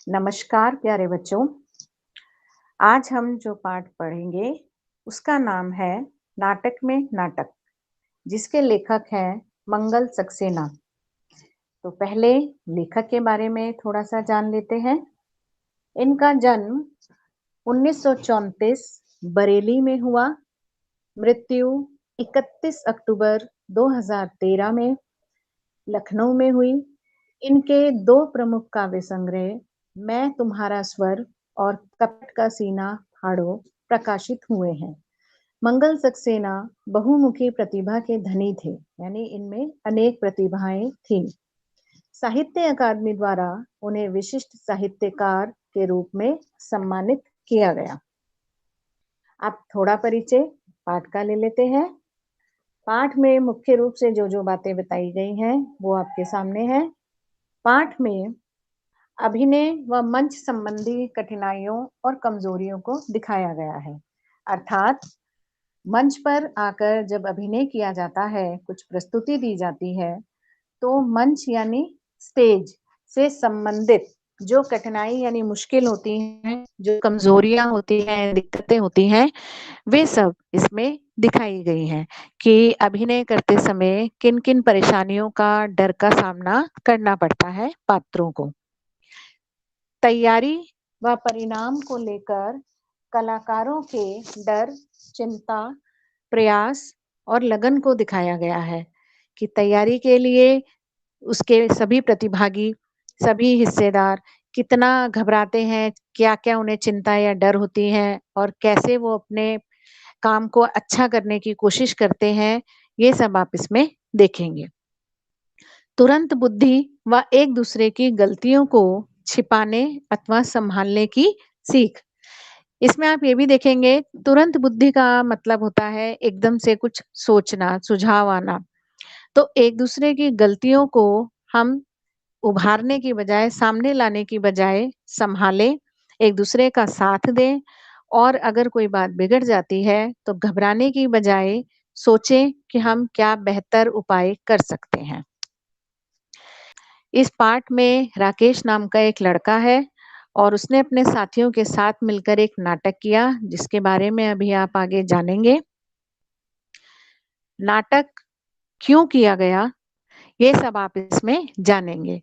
नमस्कार प्यारे बच्चों। आज हम जो पाठ पढ़ेंगे उसका नाम है नाटक में नाटक, जिसके लेखक हैं मंगल सक्सेना। तो पहले लेखक के बारे में थोड़ा सा जान लेते हैं। इनका जन्म 1934 बरेली में हुआ। मृत्यु 31 अक्टूबर 2013 में लखनऊ में हुई। इनके दो प्रमुख काव्य संग्रह मैं तुम्हारा स्वर और कपट का सीना फाड़ो प्रकाशित हुए हैं। मंगल सक्सेना बहुमुखी प्रतिभा के धनी थे, यानी इनमें अनेक प्रतिभाएं थीं। साहित्य अकादमी द्वारा उन्हें विशिष्ट साहित्यकार के रूप में सम्मानित किया गया। अब थोड़ा परिचय पाठ का ले लेते हैं। पाठ में मुख्य रूप से जो जो बातें बताई गई हैं वो आपके सामने है। पाठ में अभिनय व मंच संबंधी कठिनाइयों और कमजोरियों को दिखाया गया है। अर्थात मंच पर आकर जब अभिनय किया जाता है, कुछ प्रस्तुति दी जाती है, तो मंच यानी स्टेज से संबंधित जो कठिनाई यानी मुश्किल होती हैं, जो कमजोरियां होती हैं, दिक्कतें होती हैं, वे सब इसमें दिखाई गई हैं कि अभिनय करते समय किन किन परेशानियों का, डर का सामना करना पड़ता है पात्रों को। तैयारी व परिणाम को लेकर कलाकारों के डर, चिंता, प्रयास और लगन को दिखाया गया है कि तैयारी के लिए उसके सभी प्रतिभागी, सभी हिस्सेदार कितना घबराते हैं, क्या-क्या उन्हें चिंता या डर होती है और कैसे वो अपने काम को अच्छा करने की कोशिश करते हैं, ये सब आप इसमें देखेंगे। तुरंत बुद्धि व एक दूसरे की गलतियों को छिपाने अथवा संभालने की सीख। इसमें आप ये भी देखेंगे, तुरंत बुद्धि का मतलब होता है एकदम से कुछ सोचना, सुझाव आना। तो एक दूसरे की गलतियों को हम उभारने की बजाय, सामने लाने की बजाय संभालें, एक दूसरे का साथ दें और अगर कोई बात बिगड़ जाती है तो घबराने की बजाय सोचें कि हम क्या बेहतर उपाय कर सकते हैं। इस पाठ में राकेश नाम का एक लड़का है और उसने अपने साथियों के साथ मिलकर एक नाटक किया, जिसके बारे में अभी आप आगे जानेंगे। नाटक क्यों किया गया, ये सब आप इसमें जानेंगे।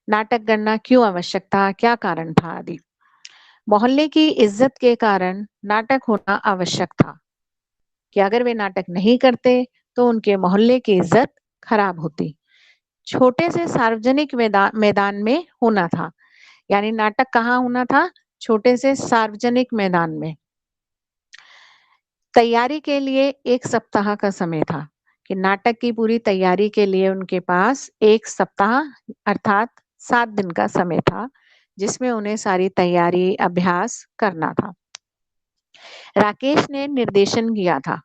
नाटक करना क्यों आवश्यक था, क्या कारण था आदि। मोहल्ले की इज्जत के कारण नाटक होना आवश्यक था कि अगर वे नाटक नहीं करते तो उनके मोहल्ले की इज्जत खराब होती। छोटे से सार्वजनिक मैदान में होना था, यानी नाटक कहाँ होना था? छोटे से सार्वजनिक मैदान में। तैयारी के लिए 1 सप्ताह का समय था कि नाटक की पूरी तैयारी के लिए उनके पास 1 सप्ताह अर्थात 7 दिन का समय था, जिसमें उन्हें सारी तैयारी, अभ्यास करना था। राकेश ने निर्देशन किया था।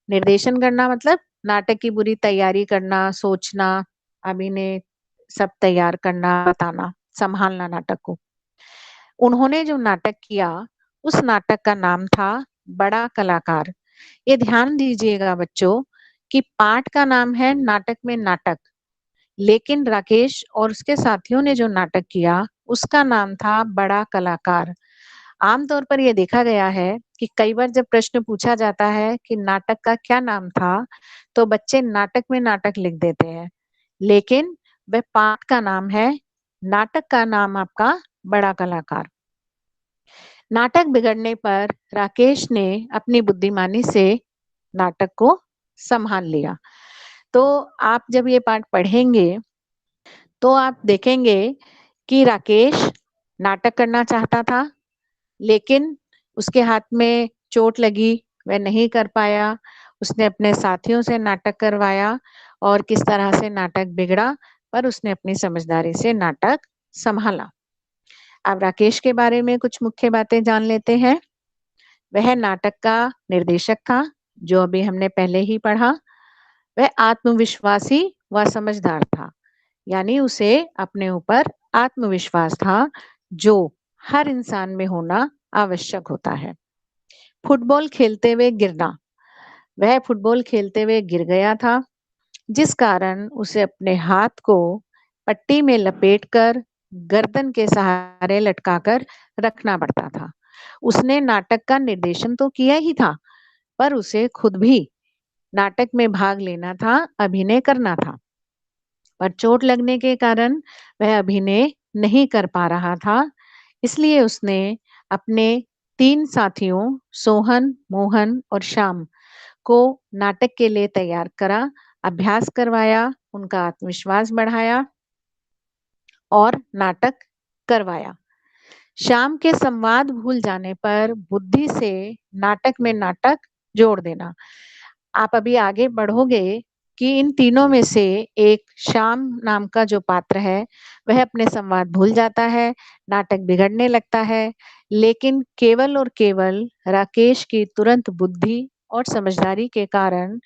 निर्देशन करना मतलब नाटक की पूरी तैयारी करना, सोचना, अभिनय सब तैयार करना, बताना, संभालना नाटक को। उन्होंने जो नाटक किया, उस नाटक का नाम था बड़ा कलाकार। ये ध्यान दीजिएगा बच्चों कि पाठ का नाम है नाटक में नाटक, लेकिन राकेश और उसके साथियों ने जो नाटक किया, उसका नाम था बड़ा कलाकार। आमतौर पर यह देखा गया है कि कई बार जब प्रश्न पूछा जाता है कि नाटक का क्या नाम था, तो बच्चे नाटक में नाटक लिख देते हैं, लेकिन वह पाठ का नाम है, नाटक का नाम आपका बड़ा कलाकार। नाटक बिगड़ने पर राकेश ने अपनी बुद्धिमानी से नाटक को संभाल लिया। तो आप जब ये पाठ पढ़ेंगे तो आप देखेंगे कि राकेश नाटक करना चाहता था, लेकिन उसके हाथ में चोट लगी, वह नहीं कर पाया। उसने अपने साथियों से नाटक करवाया और किस तरह से नाटक बिगड़ा, पर उसने अपनी समझदारी से नाटक संभाला। अब राकेश के बारे में कुछ मुख्य बातें जान लेते हैं। वह नाटक का निर्देशक था, जो अभी हमने पहले ही पढ़ा। वह आत्मविश्वासी व समझदार था, यानी उसे अपने ऊपर आत्मविश्वास था, जो हर इंसान में होना आवश्यक होता है। फुटबॉल खेलते हुए गिरना, वह फुटबॉल खेलते हुए गिर गया था, जिस कारण उसे अपने हाथ को पट्टी में लपेटकर गर्दन के सहारे लटकाकर रखना पड़ता था। उसने नाटक का निर्देशन तो किया ही था, पर उसे खुद भी नाटक में भाग लेना था, अभिनय करना था। पर चोट लगने के कारण वह अभिनय नहीं कर पा रहा था। इसलिए उसने अपने 3 साथियों सोहन, मोहन और श्याम को नाटक के लिए तैयार करा, अभ्यास करवाया, उनका आत्मविश्वास बढ़ाया और नाटक करवाया। श्याम के संवाद भूल जाने पर बुद्धि से नाटक में नाटक जोड़ देना। आप अभी आगे बढ़ोगे कि इन तीनों में से एक श्याम नाम का जो पात्र है, वह अपने संवाद भूल जाता है, नाटक बिगड़ने लगता है, लेकिन केवल और केवल राकेश की तुरंत बुद्धि और समझदारी के कारण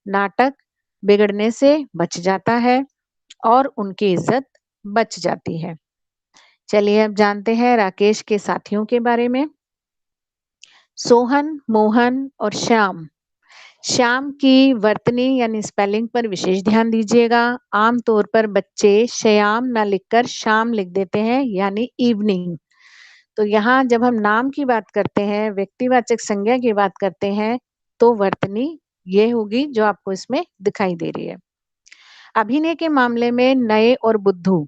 नाटक बिगड़ने से बच जाता है और उनकी इज्जत बच जाती है। चलिए अब जानते हैं राकेश के साथियों के बारे में। सोहन, मोहन और श्याम। श्याम की वर्तनी यानी स्पेलिंग पर विशेष ध्यान दीजिएगा। आम तौर पर बच्चे श्याम ना लिखकर शाम लिख देते हैं यानी इवनिंग। तो यहाँ जब हम नाम की बात करते हैं, व्यक्तिवाचक संज्ञा की बात करते हैं, तो वर्तनी ये होगी जो आपको इसमें दिखाई दे रही है। अभिनय के मामले में नए और बुद्धू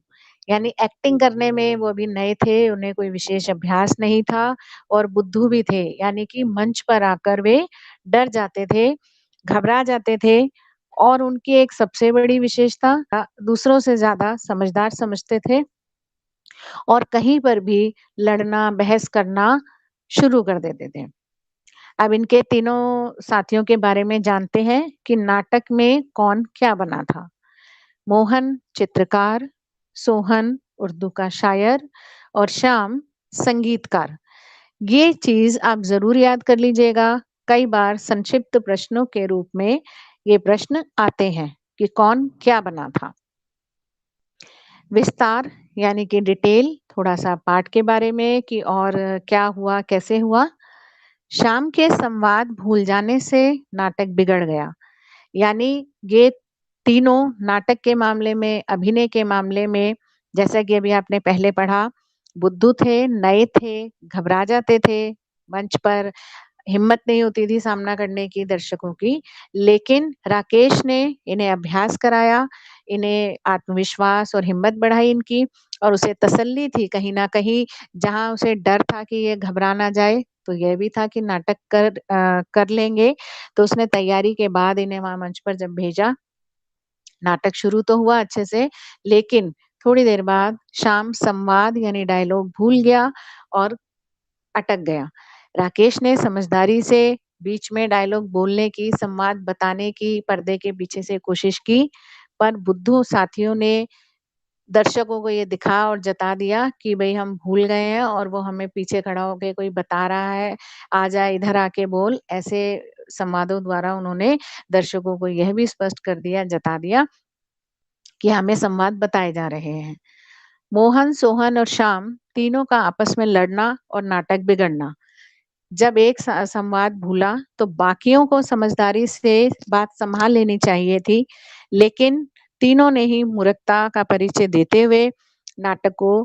यानी एक्टिंग करने में वो अभी नए थे, उन्हें कोई विशेष अभ्यास नहीं था और बुद्धू भी थे यानी कि मंच पर आकर वे डर जाते थे, घबरा जाते थे और उनकी एक सबसे बड़ी विशेषता दूसरों से ज्यादा समझदार समझते थे और कहीं पर भी लड़ना, बहस करना शुरू कर देते थे। अब इनके तीनों साथियों के बारे में जानते हैं कि नाटक में कौन क्या बना था। मोहन चित्रकार, सोहन उर्दू का शायर और श्याम संगीतकार। ये चीज आप जरूर याद कर लीजिएगा। कई बार संक्षिप्त प्रश्नों के रूप में ये प्रश्न आते हैं कि कौन क्या बना था। विस्तार यानी कि डिटेल, थोड़ा सा पाठ के बारे में कि और क्या हुआ, कैसे हुआ। श्याम के संवाद भूल जाने से नाटक बिगड़ गया। यानी ये तीनों नाटक के मामले में, अभिनय के मामले में, जैसा कि अभी आपने पहले पढ़ा, बुद्धू थे, नए थे, घबरा जाते थे मंच पर, हिम्मत नहीं होती थी सामना करने की दर्शकों की, लेकिन राकेश ने इन्हें अभ्यास कराया, इन्हें आत्मविश्वास और हिम्मत बढ़ाई इनकी और उसे तसल्ली थी कहीं ना कहीं, जहां उसे डर था कि ये घबरा ना जाए, तो यह भी था कि नाटक कर लेंगे। तो उसने तैयारी के बाद इन्हें वहां मंच पर जब भेजा, नाटक शुरू तो हुआ अच्छे से, लेकिन थोड़ी देर बाद श्याम संवाद यानी डायलॉग भूल गया और अटक गया। राकेश ने समझदारी से बीच में डायलॉग बोलने की, संवाद बताने की पर्दे के पीछे से कोशिश की, पर बुद्धू साथियों ने दर्शकों को ये दिखा और जता दिया कि भई हम भूल गए हैं और वो हमें पीछे खड़ा होके कोई बता रहा है, आ जा इधर आके बोल। ऐसे संवादों द्वारा उन्होंने दर्शकों को यह भी स्पष्ट कर दिया, जता दिया कि हमें संवाद बताए जा रहे हैं। मोहन, सोहन और श्याम तीनों का आपस में लड़ना और नाटक बिगड़ना। जब एक संवाद भूला तो बाकियों को समझदारी से बात संभाल लेनी चाहिए थी, लेकिन तीनों ने ही मूर्खता का परिचय देते हुए नाटक को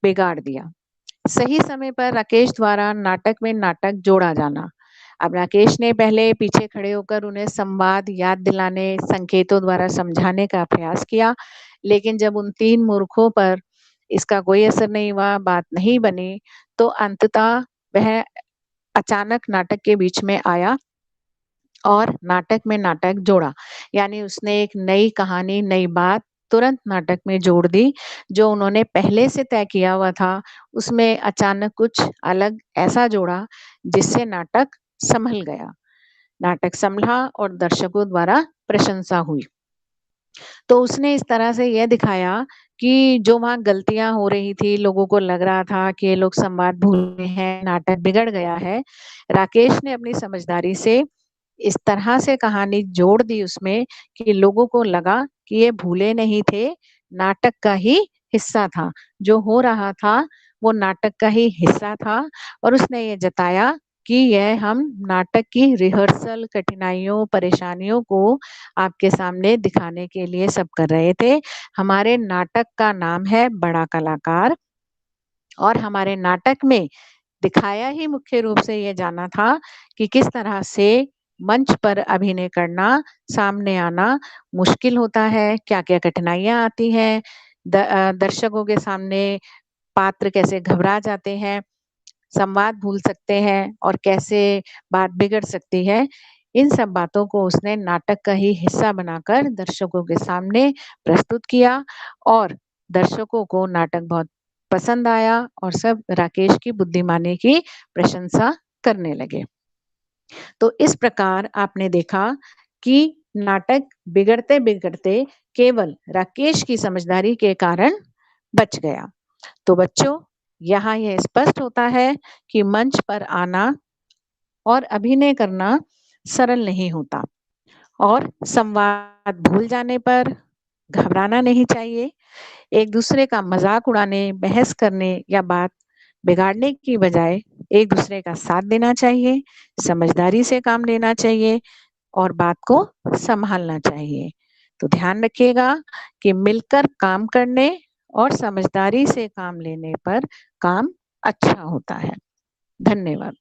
बिगाड़ दिया। सही समय पर राकेश द्वारा नाटक में नाटक जोड़ा जाना। अब राकेश ने पहले पीछे खड़े होकर उन्हें संवाद याद दिलाने, संकेतों द्वारा समझाने का प्रयास किया, लेकिन जब उन 3 मूर्खों पर इसका कोई असर नहीं हुआ, बात नहीं बनी, तो अंततः वह अचानक नाटक के बीच में आया और नाटक में नाटक जोड़ा। यानी उसने एक नई कहानी, नई बात तुरंत नाटक में जोड़ दी। जो उन्होंने पहले से तय किया हुआ था, उसमें अचानक कुछ अलग ऐसा जोड़ा जिससे नाटक संभल गया। नाटक संभला और दर्शकों द्वारा प्रशंसा हुई। तो उसने इस तरह से यह दिखाया कि जो वहाँ गलतियाँ हो रही थी, लोगों को लग रहा था कि ये लोग संवाद भूल गए हैं, नाटक बिगड़ गया है। राकेश ने अपनी समझदारी से इस तरह से कहानी जोड़ दी उसमें कि लोगों को लगा कि ये भूले नहीं थे, नाटक का ही हिस्सा था। जो हो रहा था, वो नाटक का ही हिस्सा था और उसने ये जताया कि यह हम नाटक की रिहर्सल, कठिनाइयों, परेशानियों को आपके सामने दिखाने के लिए सब कर रहे थे। हमारे नाटक का नाम है बड़ा कलाकार और हमारे नाटक में दिखाया ही मुख्य रूप से ये जाना था कि किस तरह से मंच पर अभिनय करना, सामने आना मुश्किल होता है, क्या-क्या कठिनाइयाँ आती हैं, दर्शकों के सामने पात्र कैसे घबरा जाते हैं, संवाद भूल सकते हैं और कैसे बात बिगड़ सकती है। इन सब बातों को उसने नाटक का ही हिस्सा बनाकर दर्शकों के सामने प्रस्तुत किया और दर्शकों को नाटक बहुत पसंद आया और सब राकेश की बुद्धिमानी की प्रशंसा करने लगे। तो इस प्रकार आपने देखा कि नाटक बिगड़ते-बिगड़ते केवल राकेश की समझदारी के कारण बच गया। तो बच्चों, यहाँ यह स्पष्ट होता है कि मंच पर आना और अभिनय करना सरल नहीं होता और संवाद भूल जाने पर घबराना नहीं चाहिए। एक दूसरे का मजाक उड़ाने, बहस करने या बात बिगाड़ने की बजाय एक दूसरे का साथ देना चाहिए, समझदारी से काम लेना चाहिए और बात को संभालना चाहिए। तो ध्यान रखिएगा कि मिलकर काम करने और समझदारी से काम लेने पर काम अच्छा होता है। धन्यवाद।